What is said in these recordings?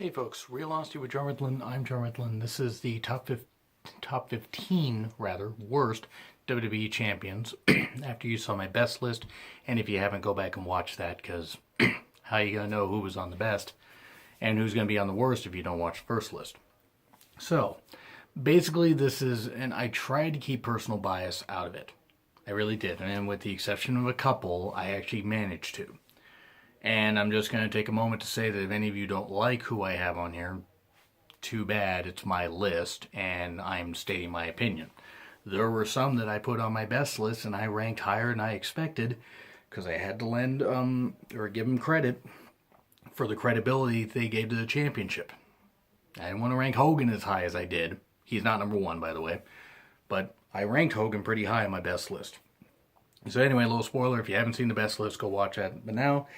Hey folks, Real Honesty with John Ritlin. I'm John Ritlin. This is the top 15 worst WWE champions. After you saw my best list, and if you haven't, go back and watch that, because how you gonna know who was on the best and who's gonna be on the worst if you don't watch the first list? So basically, this is, and I tried to keep personal bias out of it. I really did, and with the exception of a couple, I actually managed to. And I'm just going to take a moment to say that if any of you don't like who I have on here, too bad, it's my list, and I'm stating my opinion. There were some that I put on my best list, and I ranked higher than I expected, because I had to lend, or give them credit for the credibility they gave to the championship. I didn't want to rank Hogan as high as I did. He's not number one, by the way. But I ranked Hogan pretty high on my best list. So anyway, a little spoiler, if you haven't seen the best list, go watch that. But now,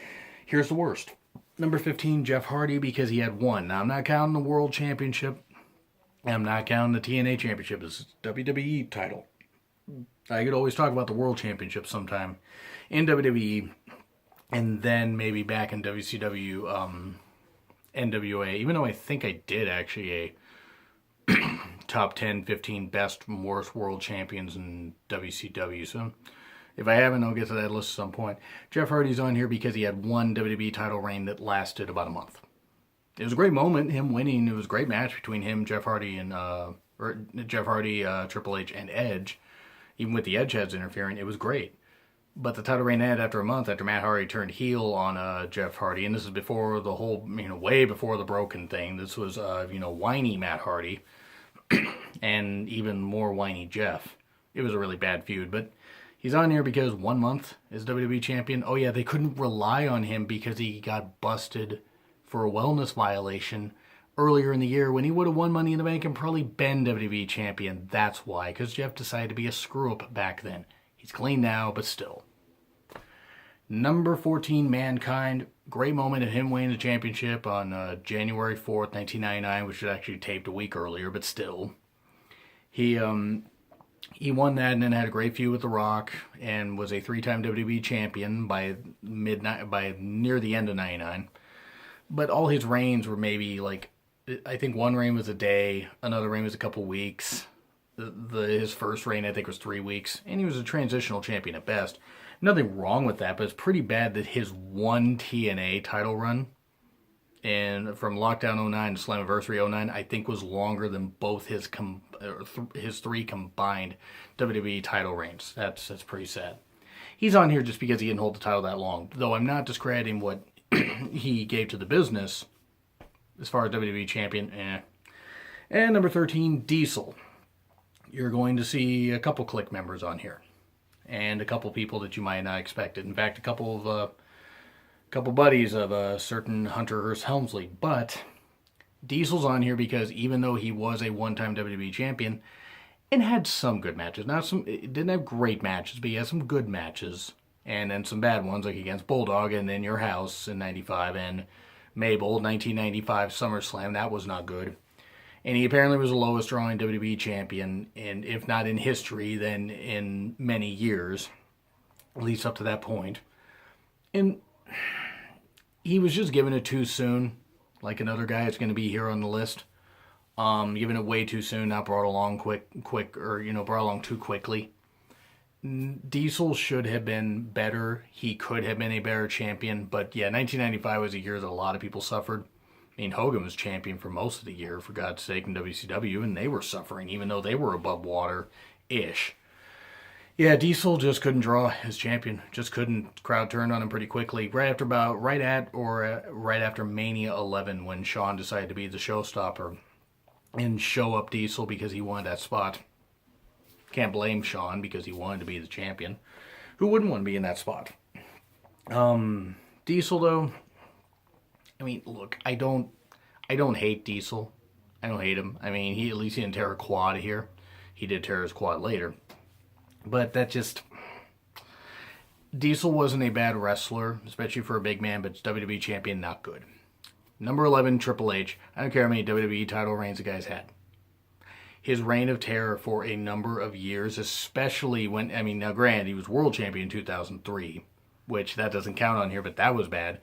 here's the worst. Number 15, Jeff Hardy, because he had one. Now, I'm not counting the World Championship. I'm not counting the TNA Championship. This is WWE title. I could always talk about the World Championship sometime in WWE, and then maybe back in WCW, NWA, even though I think I did actually a top 10, 15 best and worst world champions in WCW. So if I haven't, I'll get to that list at some point. Jeff Hardy's on here because he had one WWE title reign that lasted about a month. It was a great moment, him winning. It was a great match between him, Jeff Hardy, and Triple H, and Edge. Even with the Edge heads interfering, it was great. But the title reign ended after a month after Matt Hardy turned heel on Jeff Hardy, and this is before the whole, way before the broken thing. This was, whiny Matt Hardy, and even more whiny Jeff. It was a really bad feud, but he's on here because 1 month as WWE champion. Oh yeah, they couldn't rely on him because he got busted for a wellness violation earlier in the year when he would have won Money in the Bank and probably been WWE champion. That's why, because Jeff decided to be a screw-up back then. He's clean now, but still. Number 14, Mankind. Great moment of him winning the championship on January 4th, 1999, which was actually taped a week earlier, but still. He won that and then had a great feud with The Rock and was a 3-time WWE champion by near the end of 99. But all his reigns were maybe I think one reign was a day, another reign was a couple weeks. His first reign, I think, was 3 weeks, and he was a transitional champion at best. Nothing wrong with that, but it's pretty bad that his one TNA title run, and from Lockdown 09 to Slammiversary 09, I think was longer than both his 3 combined WWE title reigns. That's pretty sad. He's on here just because he didn't hold the title that long, though I'm not discrediting what he gave to the business as far as WWE champion. And number 13, Diesel. You're going to see a couple Click members on here, and a couple people that you might not expect. In fact, a couple buddies of a certain Hunter Hearst Helmsley. But Diesel's on here because even though he was a one-time WWE champion, and had some good matches, it didn't have great matches, but he had some good matches, and then some bad ones, like against Bulldog and then Your House in '95 and Mabel 1995 SummerSlam. That was not good. And he apparently was the lowest drawing WWE champion, and if not in history, then in many years, at least up to that point. And he was just given it too soon, like another guy that's going to be here on the list. Given it way too soon, not brought along brought along too quickly. Diesel should have been better. He could have been a better champion, but yeah, 1995 was a year that a lot of people suffered. Hogan was champion for most of the year, for God's sake, in WCW, and they were suffering, even though they were above water-ish. Yeah, Diesel just couldn't draw as champion. Just couldn't. Crowd turned on him pretty quickly. Right after Mania 11, when Shawn decided to be the showstopper and show up Diesel because he wanted that spot. Can't blame Shawn because he wanted to be the champion. Who wouldn't want to be in that spot? Diesel, though, look, I don't hate Diesel. I don't hate him. At least he didn't tear a quad here. He did tear his quad later. But Diesel wasn't a bad wrestler, especially for a big man, but WWE champion, not good. Number 11, Triple H. I don't care how many WWE title reigns the guy's had. His reign of terror for a number of years, especially when, now granted, he was world champion in 2003, which that doesn't count on here, but that was bad.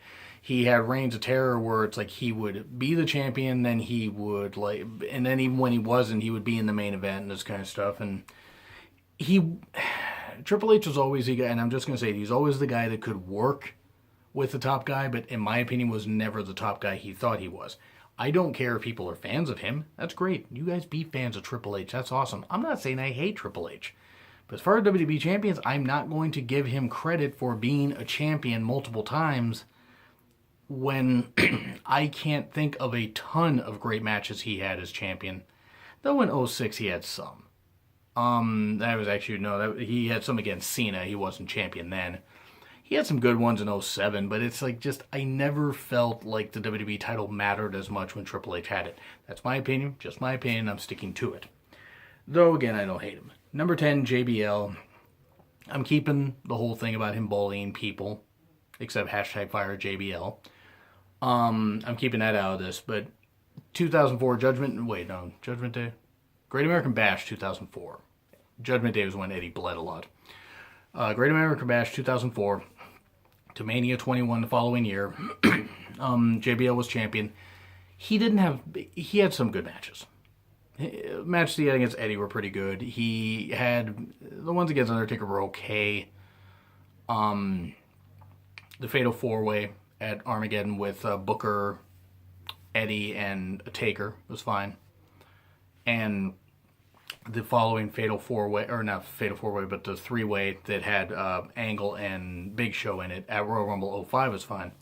He had reigns of terror where it's like he would be the champion, then he would and then even when he wasn't, he would be in the main event and this kind of stuff. And Triple H was always the guy, and I'm just going to say he's always the guy that could work with the top guy, but in my opinion was never the top guy he thought he was. I don't care if people are fans of him. That's great. You guys be fans of Triple H. That's awesome. I'm not saying I hate Triple H. But as far as WWE champions, I'm not going to give him credit for being a champion multiple times when I can't think of a ton of great matches he had as champion. Though in 06 he had some. That was actually, he had some against Cena. He wasn't champion then. He had some good ones in 07, but it's like just, I never felt like the WWE title mattered as much when Triple H had it. That's my opinion, just my opinion, I'm sticking to it. Though, again, I don't hate him. Number 10, JBL. I'm keeping the whole thing about him bullying people, except hashtag fire JBL. I'm keeping that out of this, but 2004 Judgment Day? Great American Bash 2004. Judgment Day was when Eddie bled a lot. Great American Bash 2004 to Mania 21 the following year. JBL was champion. He had some good matches. Matches he had against Eddie were pretty good. He had, the ones against Undertaker were okay. The Fatal 4-Way at Armageddon with Booker, Eddie, and Taker was fine. And the following Fatal 4-Way, or not Fatal 4-Way, but the 3-Way that had Angle and Big Show in it at Royal Rumble 05 was fine.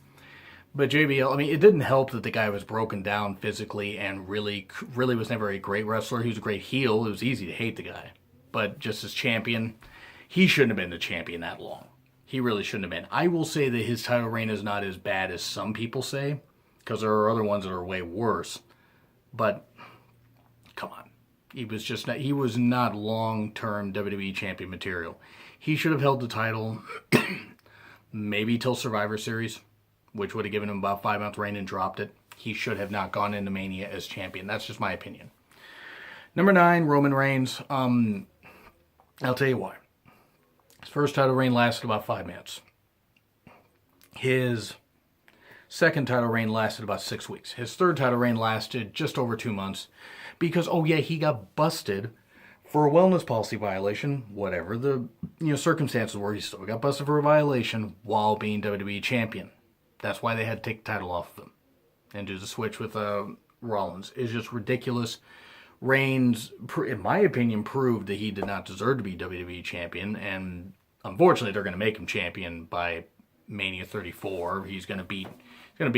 But JBL, I mean, it didn't help that the guy was broken down physically and really was never a great wrestler. He was a great heel. It was easy to hate the guy. But just as champion, he shouldn't have been the champion that long. He really shouldn't have been. I will say that his title reign is not as bad as some people say, because there are other ones that are way worse. But, come on. He was not long-term WWE champion material. He should have held the title maybe till Survivor Series, which would have given him about 5-month reign and dropped it. He should have not gone into Mania as champion. That's just my opinion. Number 9, Roman Reigns. I'll tell you why. His first title reign lasted about 5 minutes. His second title reign lasted about 6 weeks. His third title reign lasted just over 2 months. Because, he got busted for a wellness policy violation, whatever the circumstances were. He still got busted for a violation while being WWE champion. That's why they had to take the title off of him and do the switch with Rollins. It's just ridiculous. Reigns, in my opinion, proved that he did not deserve to be WWE champion, and unfortunately, they're going to make him champion by Mania 34. He's going to beat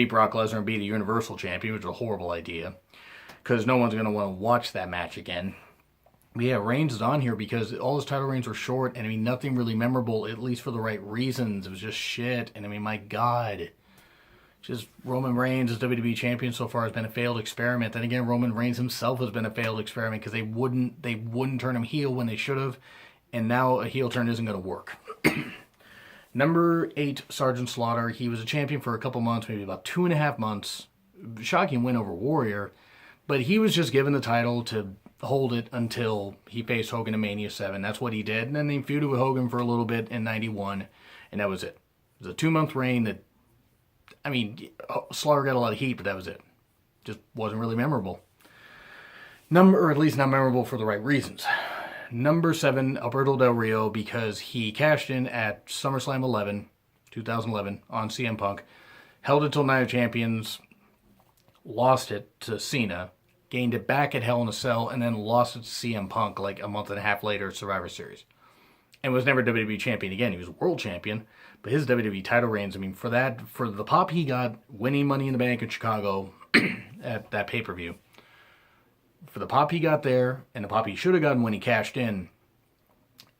Brock Lesnar and be the Universal Champion, which is a horrible idea, because no one's going to want to watch that match again. But yeah, Reigns is on here because all his title reigns were short, and I mean, nothing really memorable, at least for the right reasons. It was just shit, and I mean, my God. Just Roman Reigns as WWE champion so far has been a failed experiment. Then again, Roman Reigns himself has been a failed experiment because they wouldn't turn him heel when they should have, and now a heel turn isn't going to work. Number 8, Sergeant Slaughter. He was a champion for a couple months, maybe about 2.5 months. Shocking win over Warrior, but he was just given the title to hold it until he faced Hogan in Mania 7. That's what he did, and then he feuded with Hogan for a little bit in 91, and that was it. It was a 2-month reign that, I mean, Slaughter got a lot of heat, but that was it. Just wasn't really memorable. Or at least not memorable for the right reasons. Number 7, Alberto Del Rio, because he cashed in at SummerSlam 2011, on CM Punk, held it till Night of Champions, lost it to Cena, gained it back at Hell in a Cell, and then lost it to CM Punk like a month and a half later at Survivor Series. And was never WWE champion again. He was world champion, but his WWE title reigns, I mean, for the pop he got winning Money in the Bank in Chicago at that pay-per-view, for the pop he got there and the pop he should have gotten when he cashed in,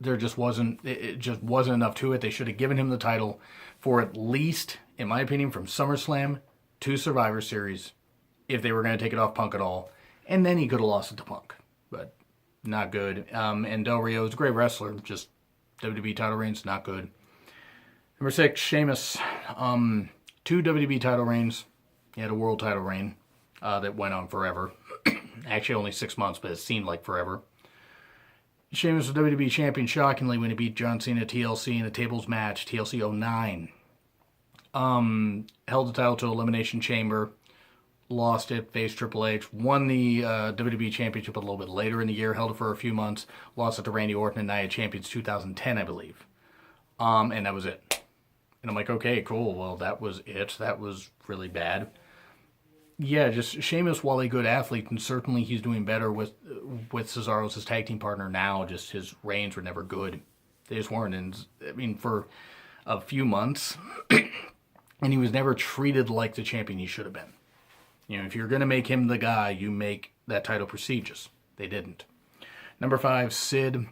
it just wasn't enough to it. They should have given him the title for at least, in my opinion, from SummerSlam to Survivor Series, if they were going to take it off Punk at all, and then he could have lost it to Punk, but not good. And Del Rio is a great wrestler, just WWE title reigns, not good. Number 6, Sheamus. 2 WWE title reigns. He had a world title reign that went on forever. Actually, only 6 months, but it seemed like forever. Sheamus was WWE champion, shockingly, when he beat John Cena TLC in a tables match, TLC 09. Held the title to Elimination Chamber, lost it, faced Triple H, won the WWE Championship a little bit later in the year, held it for a few months, lost it to Randy Orton and Night of Champions 2010, I believe. And that was it. And I'm like, okay, cool, well, that was it. That was really bad. Yeah, just Sheamus, while a good athlete, and certainly he's doing better with Cesaro as his tag team partner now, just his reigns were never good. They just weren't. And, I mean, for a few months, and he was never treated like the champion he should have been. You know, if you're going to make him the guy, you make that title prestigious. They didn't. Number 5, Sid.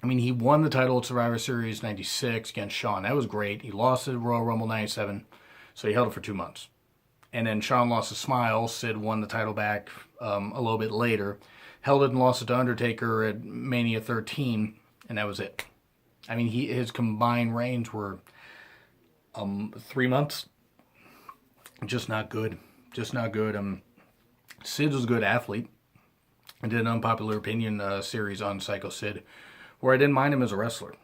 I mean, he won the title at Survivor Series 96 against Shawn. That was great. He lost at Royal Rumble 97, so he held it for 2 months. And then Shawn lost a smile. Sid won the title back a little bit later. Held it and lost it to Undertaker at Mania 13, and that was it. I mean, his combined reigns were 3 months. Just not good. Just not good. Sid was a good athlete. I did an unpopular opinion series on Psycho Sid, where I didn't mind him as a wrestler.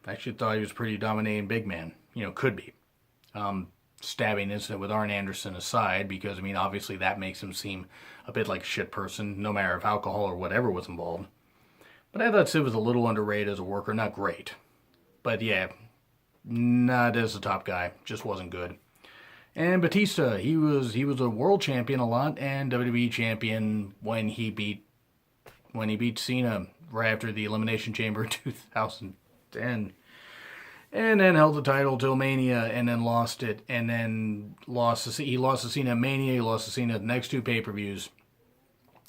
I actually thought he was a pretty dominating big man. You know, could be. Stabbing incident with Arn Anderson aside, because, I mean, obviously that makes him seem a bit like a shit person, no matter if alcohol or whatever was involved. But I thought Sid was a little underrated as a worker. Not great. But, yeah, not as a top guy. Just wasn't good. And Batista, he was a world champion a lot, and WWE champion when he beat Cena right after the Elimination Chamber in 2010. And then held the title till Mania, and then lost it, and then he lost to Cena at Mania, he lost to Cena at the next 2 pay-per-views,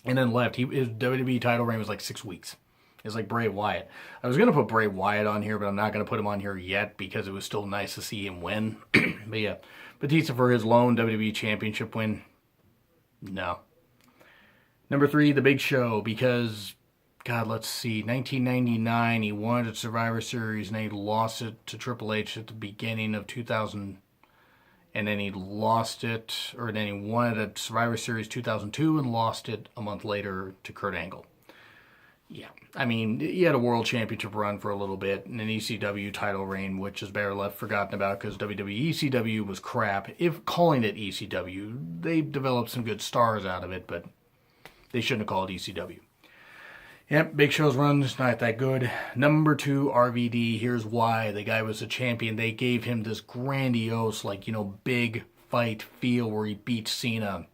and then left. His WWE title reign was like 6 weeks. It's like Bray Wyatt. I was going to put Bray Wyatt on here, but I'm not going to put him on here yet, because it was still nice to see him win. But yeah, Batista for his lone WWE Championship win, no. Number 3, The Big Show, because... God, let's see, 1999, he won it at Survivor Series, and he lost it to Triple H at the beginning of 2000, and then he lost it, or then he won it at Survivor Series 2002, and lost it a month later to Kurt Angle. Yeah, I mean, he had a World Championship run for a little bit, and an ECW title reign, which is better left forgotten about, because WWE ECW was crap. If calling it ECW, they developed some good stars out of it, but they shouldn't have called it ECW. Yep, Big Show's run is not that good. Number 2, RVD. Here's why. The guy was a champion. They gave him this grandiose, big fight feel where he beat Cena.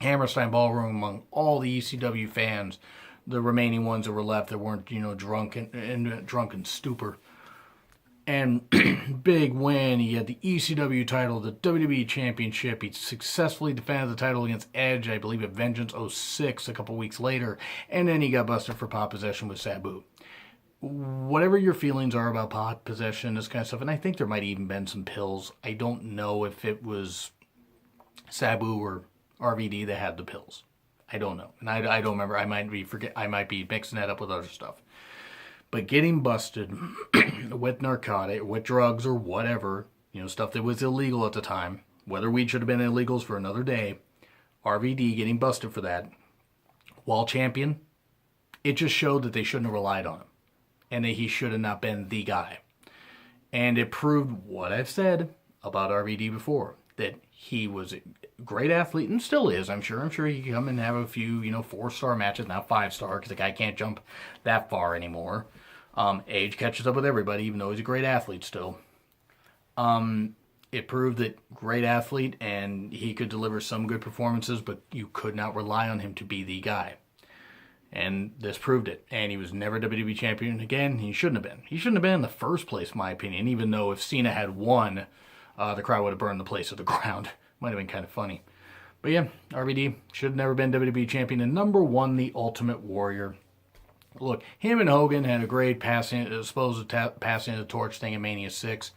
Hammerstein Ballroom among all the ECW fans. The remaining ones that were left that weren't, drunk and stupor. And big win. He had the ECW title, the WWE Championship. He successfully defended the title against Edge, I believe, at Vengeance 06 a couple weeks later. And then he got busted for pot possession with Sabu. Whatever your feelings are about pot possession, this kind of stuff, and I think there might even been some pills. I don't know if it was Sabu or RVD that had the pills. I don't know. And I don't remember. I might be mixing that up with other stuff. But getting busted with narcotic, with drugs or whatever, stuff that was illegal at the time, whether weed should have been illegals for another day, RVD getting busted for that, while champion, it just showed that they shouldn't have relied on him. And that he should have not been the guy. And it proved what I've said about RVD before, that he was a great athlete, and still is, I'm sure. I'm sure he can come and have a few, 4-star matches, not 5-star, because the guy can't jump that far anymore. Age catches up with everybody, even though he's a great athlete still. It proved that great athlete, and he could deliver some good performances, but you could not rely on him to be the guy. And this proved it. And he was never WWE champion again. He shouldn't have been. He shouldn't have been in the first place, in my opinion, even though if Cena had won, the crowd would have burned the place to the ground. Might have been kind of funny. But yeah, RVD should have never been WWE champion. And number 1, the Ultimate Warrior. Look, him and Hogan had a great passing of the torch thing in Mania 6.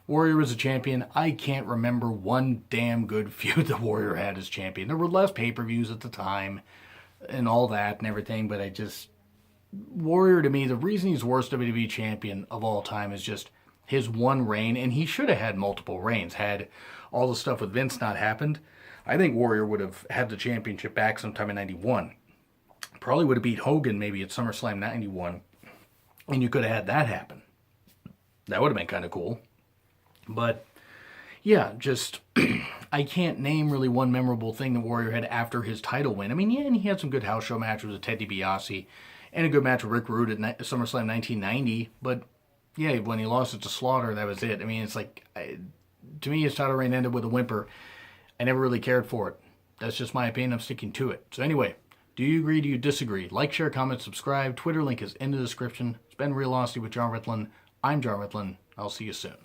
Warrior was a champion. I can't remember one damn good feud the Warrior had as champion. There were less pay-per-views at the time and all that and everything, but Warrior to me, the reason he's worst WWE champion of all time is just his one reign, and he should have had multiple reigns. Had all the stuff with Vince not happened, I think Warrior would have had the championship back sometime in 91. Probably would have beat Hogan maybe at SummerSlam 91, and you could have had that happen. That would have been kind of cool. But Yeah, just I can't name really one memorable thing that Warrior had after his title win. I mean, yeah, and he had some good house show matches with Ted DiBiase and a good match with Rick Rude at SummerSlam 1990. But yeah, when he lost it to Slaughter, that was it. I mean, it's like, to me, his title reign ended with a whimper. I never really cared for it. That's just my opinion. I'm sticking to it. So anyway, do you agree? Do you disagree? Like, share, comment, subscribe. Twitter link is in the description. It's been Real Honesty with John Ritlin. I'm John Ritlin. I'll see you soon.